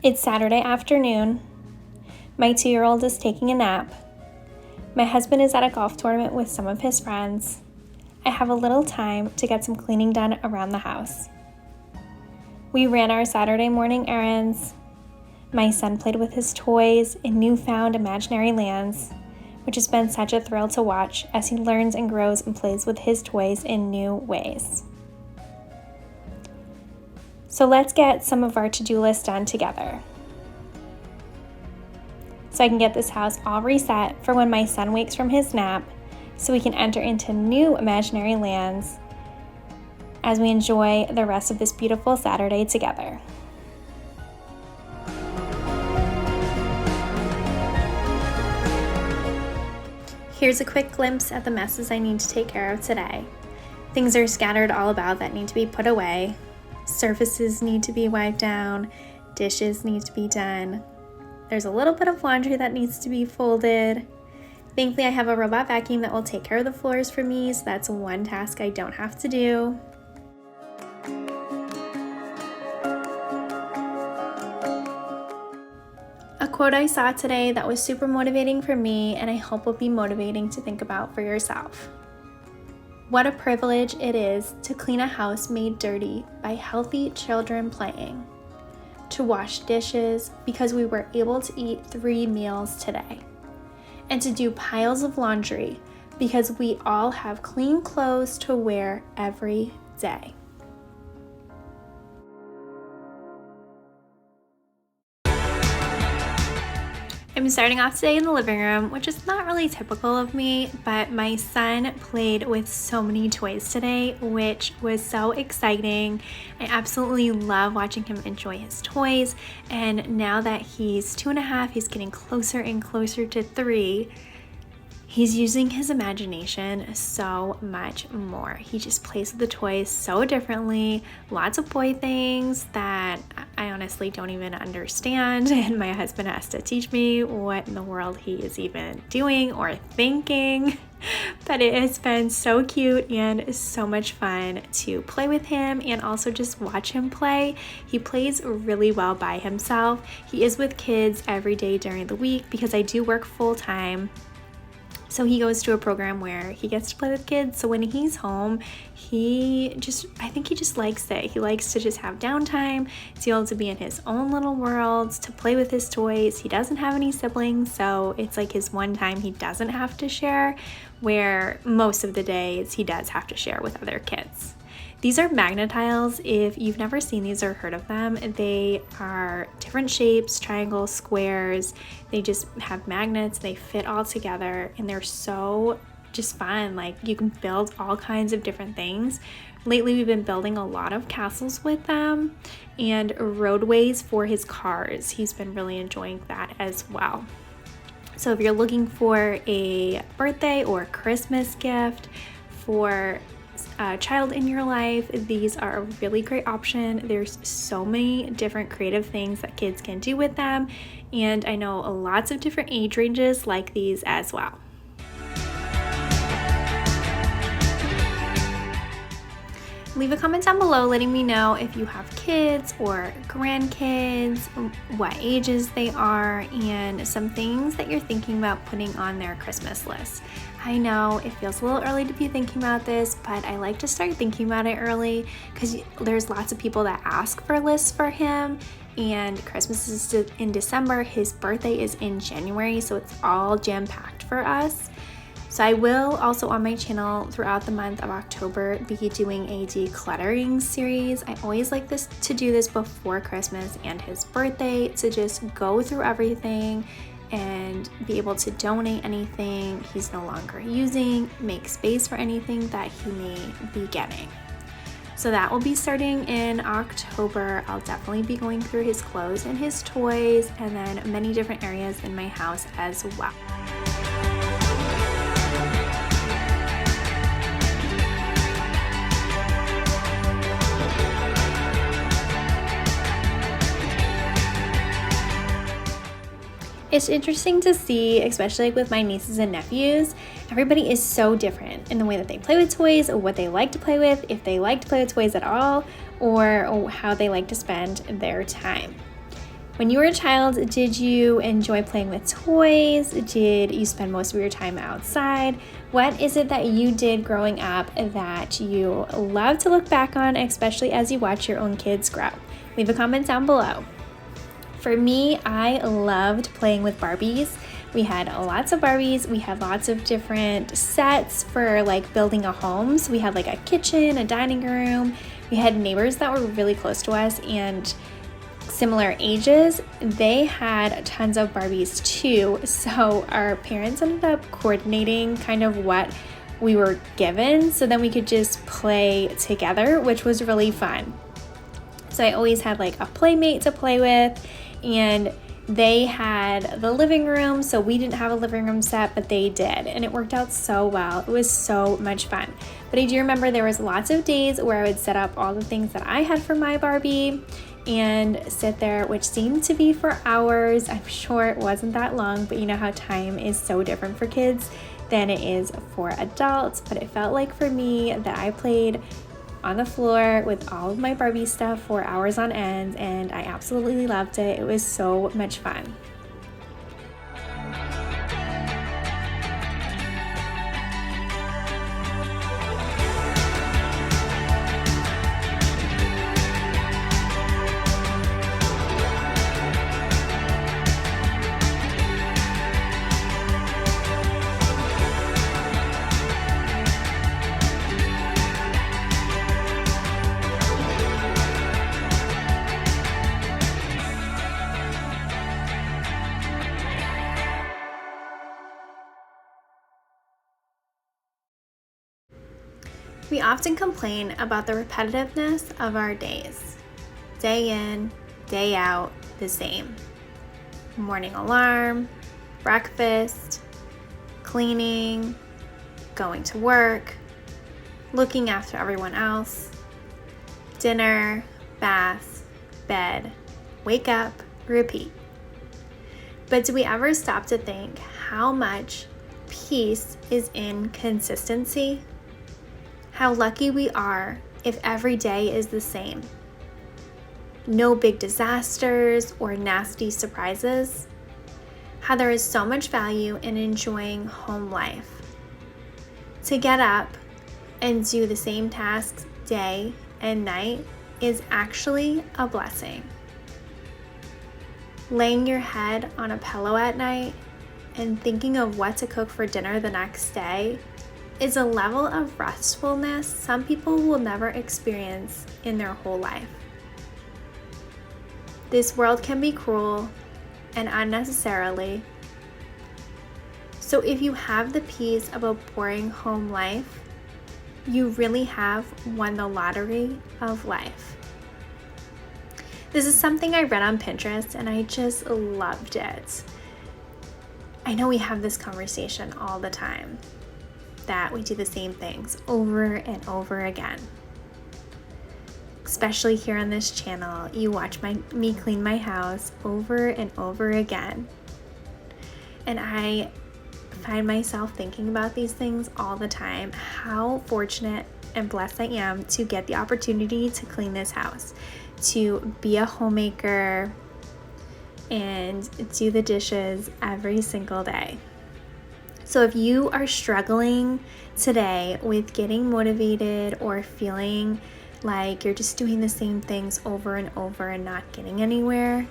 It's Saturday afternoon. My 2-year-old is taking a nap. My husband is at a golf tournament with some of his friends. I have a little time to get some cleaning done around the house. We ran our Saturday morning errands. My son played with his toys in newfound imaginary lands, which has been such a thrill to watch as he learns and grows and plays with his toys in new ways. So let's get some of our to-do list done together, so I can get this house all reset for when my son wakes from his nap, so we can enter into new imaginary lands as we enjoy the rest of this beautiful Saturday together. Here's a quick glimpse at the messes I need to take care of today. Things are scattered all about that need to be put away. Surfaces need to be wiped down. Dishes need to be done. There's a little bit of laundry that needs to be folded. Thankfully, I have a robot vacuum that will take care of the floors for me, so that's one task I don't have to do. A quote I saw today that was super motivating for me, and I hope will be motivating to think about for yourself. What a privilege it is to clean a house made dirty by healthy children playing, to wash dishes because we were able to eat 3 meals today, and to do piles of laundry because we all have clean clothes to wear every day. I'm starting off today in the living room, which is not really typical of me, but my son played with so many toys today, which was so exciting. I absolutely love watching him enjoy his toys, and now that he's 2.5, he's getting closer and closer to 3. He's using his imagination so much more. He just plays with the toys so differently. Lots of boy things that I honestly don't even understand, and my husband has to teach me what in the world he is even doing or thinking. But it has been so cute and so much fun to play with him and also just watch him play. He plays really well by himself. He is with kids every day during the week because I do work full-time. So he goes to a program where he gets to play with kids. So when he's home, I think he just likes it. He likes to just have downtime, to be able to be in his own little world, to play with his toys. He doesn't have any siblings, so it's like his one time he doesn't have to share, where most of the days he does have to share with other kids. These are magnet tiles. If you've never seen these or heard of them, they are different shapes, triangles, squares. They just have magnets, they fit all together, and they're so just fun. Like, you can build all kinds of different things. Lately, we've been building a lot of castles with them and roadways for his cars. He's been really enjoying that as well. So if you're looking for a birthday or Christmas gift for a child in your life, these are a really great option. There's so many different creative things that kids can do with them, and I know lots of different age ranges like these as well. Leave a comment down below letting me know if you have kids or grandkids, what ages they are, and some things that you're thinking about putting on their Christmas list. I know it feels a little early to be thinking about this, but I like to start thinking about it early because there's lots of people that ask for lists for him, and Christmas is in December, his birthday is in January, so it's all jam-packed for us. So I will also on my channel throughout the month of October be doing a decluttering series. I always like to do this before Christmas and his birthday, to just go through everything and be able to donate anything he's no longer using, make space for anything that he may be getting. So that will be starting in October. I'll definitely be going through his clothes and his toys, and then many different areas in my house as well. It's interesting to see, especially with my nieces and nephews, everybody is so different in the way that they play with toys, or what they like to play with, if they like to play with toys at all, or how they like to spend their time. When you were a child, did you enjoy playing with toys? Did you spend most of your time outside? What is it that you did growing up that you love to look back on, especially as you watch your own kids grow? Leave a comment down below. For me, I loved playing with Barbies. We had lots of Barbies. We had lots of different sets for like building a home. So we had like a kitchen, a dining room. We had neighbors that were really close to us and similar ages. They had tons of Barbies too. So our parents ended up coordinating kind of what we were given so then we could just play together, which was really fun. So I always had like a playmate to play with, and they had the living room, so we didn't have a living room set, but they did, and it worked out so well. It was so much fun. But I do remember there was lots of days where I would set up all the things that I had for my Barbie and sit there, which seemed to be for hours. I'm sure it wasn't that long, but you know how time is so different for kids than it is for adults. But it felt like for me that I played on the floor with all of my Barbie stuff for hours on end, and I absolutely loved it. It was so much fun. We often complain about the repetitiveness of our days. Day in, day out, the same. Morning alarm, breakfast, cleaning, going to work, looking after everyone else, dinner, bath, bed, wake up, repeat. But do we ever stop to think how much peace is in consistency? How lucky we are if every day is the same. No big disasters or nasty surprises. How there is so much value in enjoying home life. To get up and do the same tasks day and night is actually a blessing. Laying your head on a pillow at night and thinking of what to cook for dinner the next day is a level of restfulness some people will never experience in their whole life. This world can be cruel and unnecessarily. So if you have the peace of a boring home life, you really have won the lottery of life. This is something I read on Pinterest and I just loved it. I know we have this conversation all the time, that we do the same things over and over again. Especially here on this channel, you watch me clean my house over and over again. And I find myself thinking about these things all the time, how fortunate and blessed I am to get the opportunity to clean this house, to be a homemaker and do the dishes every single day. So if you are struggling today with getting motivated or feeling like you're just doing the same things over and over and not getting anywhere,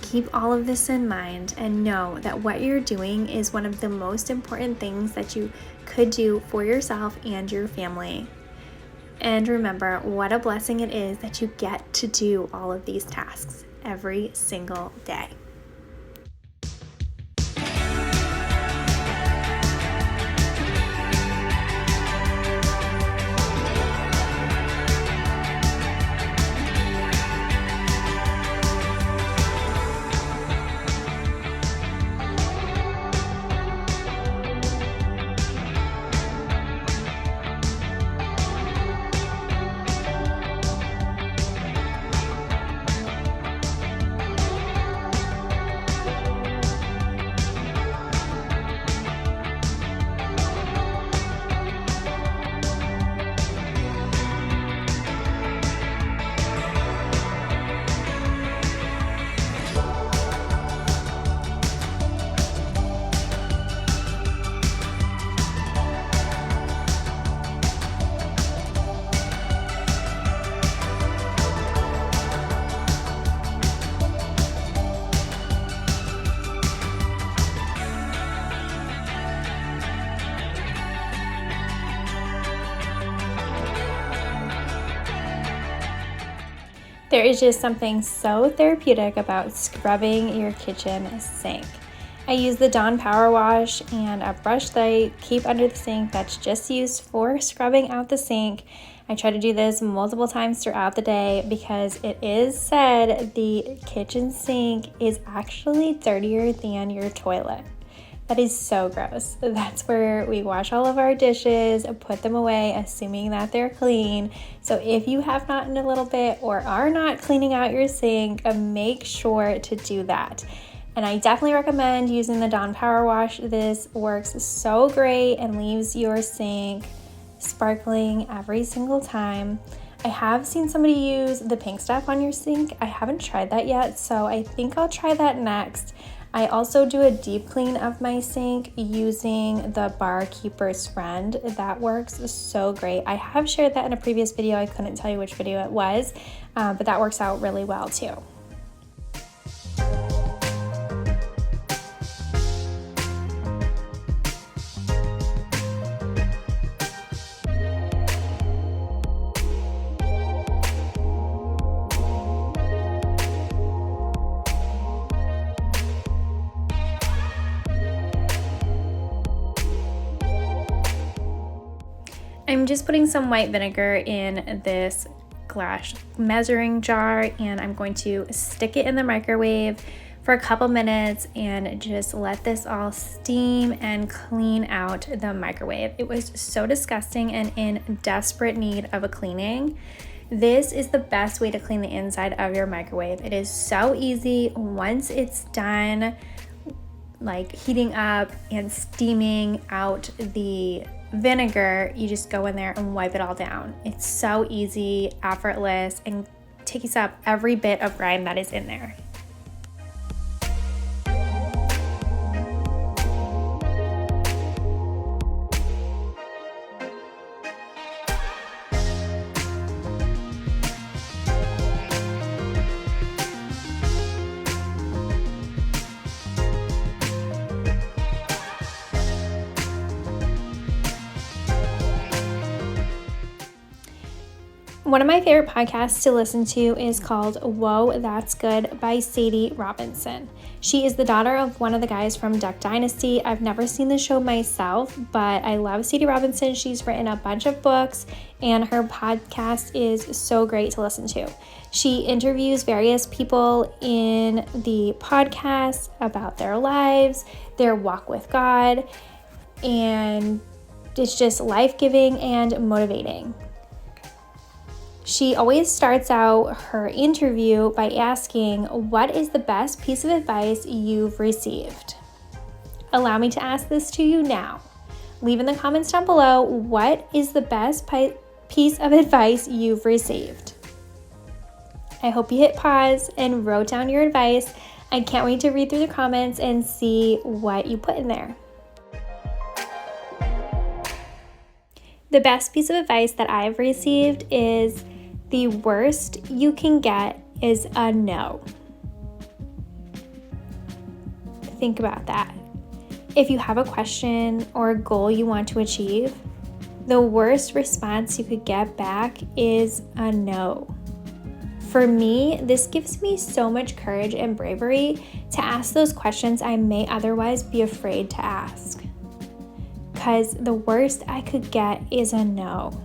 keep all of this in mind and know that what you're doing is one of the most important things that you could do for yourself and your family. And remember what a blessing it is that you get to do all of these tasks every single day. There is just something so therapeutic about scrubbing your kitchen sink. I use the Dawn Power Wash and a brush that I keep under the sink that's just used for scrubbing out the sink. I try to do this multiple times throughout the day because it is said the kitchen sink is actually dirtier than your toilet. That is so gross. That's where we wash all of our dishes, put them away, assuming that they're clean. So if you have not in a little bit or are not cleaning out your sink, make sure to do that. And I definitely recommend using the Dawn Power Wash. This works so great and leaves your sink sparkling every single time. I have seen somebody use the pink stuff on your sink. I haven't tried that yet, so I think I'll try that next. I also do a deep clean of my sink using the Barkeeper's Friend. That works so great. I have shared that in a previous video. I couldn't tell you which video it was, but that works out really well too. I'm just putting some white vinegar in this glass measuring jar, and I'm going to stick it in the microwave for a couple minutes and just let this all steam and clean out the microwave. It was so disgusting and in desperate need of a cleaning. This is the best way to clean the inside of your microwave. It is so easy. Once it's done like heating up and steaming out the vinegar, you just go in there and wipe it all down. It's so easy, effortless, and takes up every bit of grime that is in there. One of my favorite podcasts to listen to is called Whoa, That's Good by Sadie Robinson. She is the daughter of one of the guys from Duck Dynasty. I've never seen the show myself, but I love Sadie Robinson. She's written a bunch of books, and her podcast is so great to listen to. She interviews various people in the podcast about their lives, their walk with God, and it's just life-giving and motivating. She always starts out her interview by asking, what is the best piece of advice you've received? Allow me to ask this to you now. Leave in the comments down below, what is the best piece of advice you've received? I hope you hit pause and wrote down your advice. I can't wait to read through the comments and see what you put in there. The best piece of advice that I've received is, the worst you can get is a no. Think about that. If you have a question or a goal you want to achieve, the worst response you could get back is a no. For me, this gives me so much courage and bravery to ask those questions I may otherwise be afraid to ask. Because the worst I could get is a no.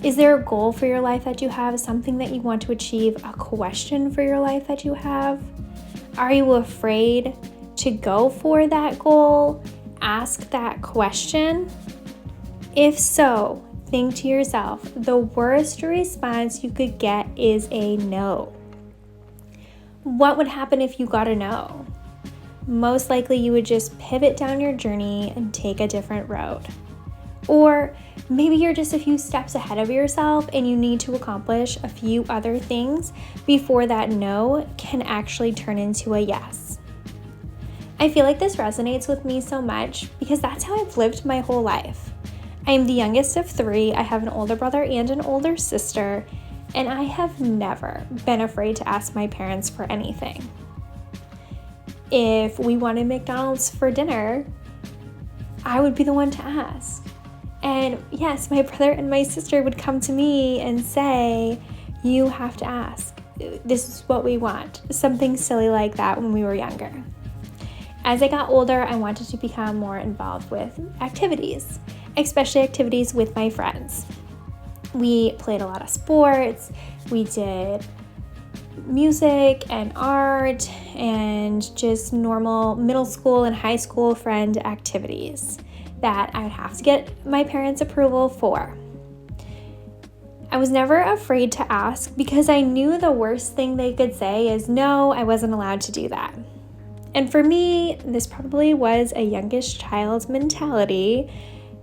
Is there a goal for your life that you have, something that you want to achieve, a question for your life that you have? Are you afraid to go for that goal? Ask that question? If so, think to yourself, the worst response you could get is a no. What would happen if you got a no? Most likely you would just pivot down your journey and take a different road. Or maybe you're just a few steps ahead of yourself and you need to accomplish a few other things before that no can actually turn into a yes. I feel like this resonates with me so much because that's how I've lived my whole life. I am the youngest of 3. I have an older brother and an older sister, and I have never been afraid to ask my parents for anything. If we wanted McDonald's for dinner, I would be the one to ask. And yes, my brother and my sister would come to me and say, you have to ask. this is what we want. Something silly like that when we were younger. As I got older, I wanted to become more involved with activities, especially activities with my friends. We played a lot of sports, we did music and art and just normal middle school and high school friend activities that I would have to get my parents' approval for. I was never afraid to ask because I knew the worst thing they could say is no, I wasn't allowed to do that. And for me, this probably was a youngish child's mentality.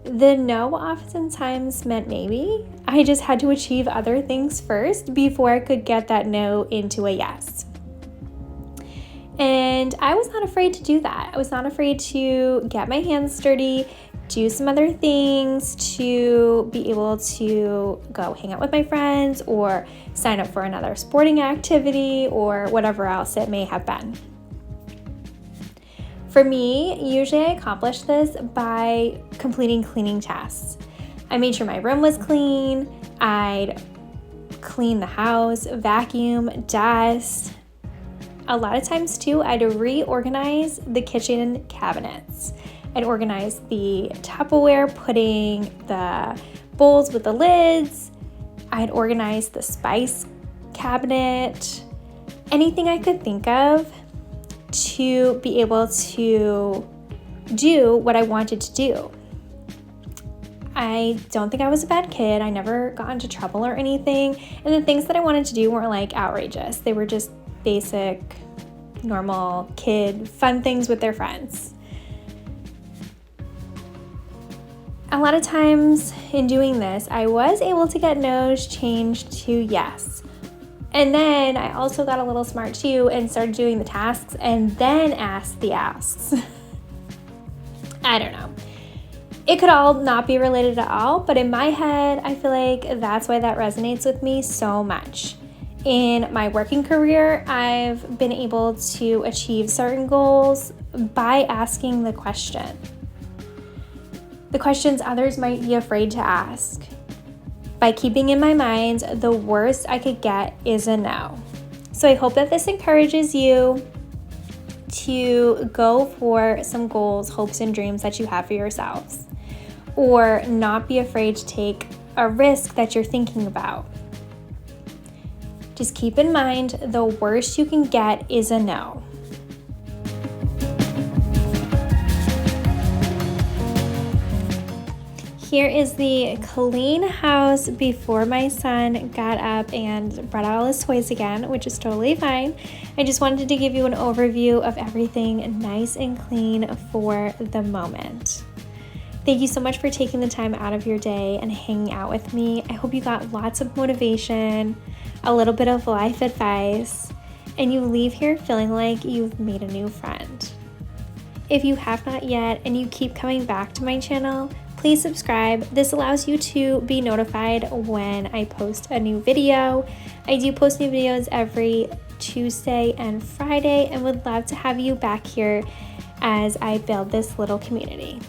The no oftentimes meant maybe. I just had to achieve other things first before I could get that no into a yes. And I was not afraid to do that. I was not afraid to get my hands dirty, do some other things, to be able to go hang out with my friends or sign up for another sporting activity or whatever else it may have been. For me, usually I accomplish this by completing cleaning tasks. I made sure my room was clean, I'd clean the house, vacuum, dust. A lot of times too, I'd reorganize the kitchen cabinets. I'd organize the Tupperware, putting the bowls with the lids. I'd organize the spice cabinet, anything I could think of to be able to do what I wanted to do. I don't think I was a bad kid. I never got into trouble or anything. And the things that I wanted to do weren't like outrageous. They were just basic, normal kid, fun things with their friends. A lot of times in doing this, I was able to get no's changed to yes. And then I also got a little smart too and started doing the tasks and then asked the asks. I don't know. It could all not be related at all, but in my head, I feel like that's why that resonates with me so much. In my working career, I've been able to achieve certain goals by asking the question. The questions others might be afraid to ask. By keeping in my mind, the worst I could get is a no. So I hope that this encourages you to go for some goals, hopes, and dreams that you have for yourselves, or not be afraid to take a risk that you're thinking about. Just keep in mind, the worst you can get is a no. Here is the clean house before my son got up and brought out all his toys again, which is totally fine. I just wanted to give you an overview of everything nice and clean for the moment. Thank you so much for taking the time out of your day and hanging out with me. I hope you got lots of motivation, a little bit of life advice, and you leave here feeling like you've made a new friend. If you have not yet and you keep coming back to my channel, please subscribe. This allows you to be notified when I post a new video. I do post new videos every Tuesday and Friday and would love to have you back here as I build this little community.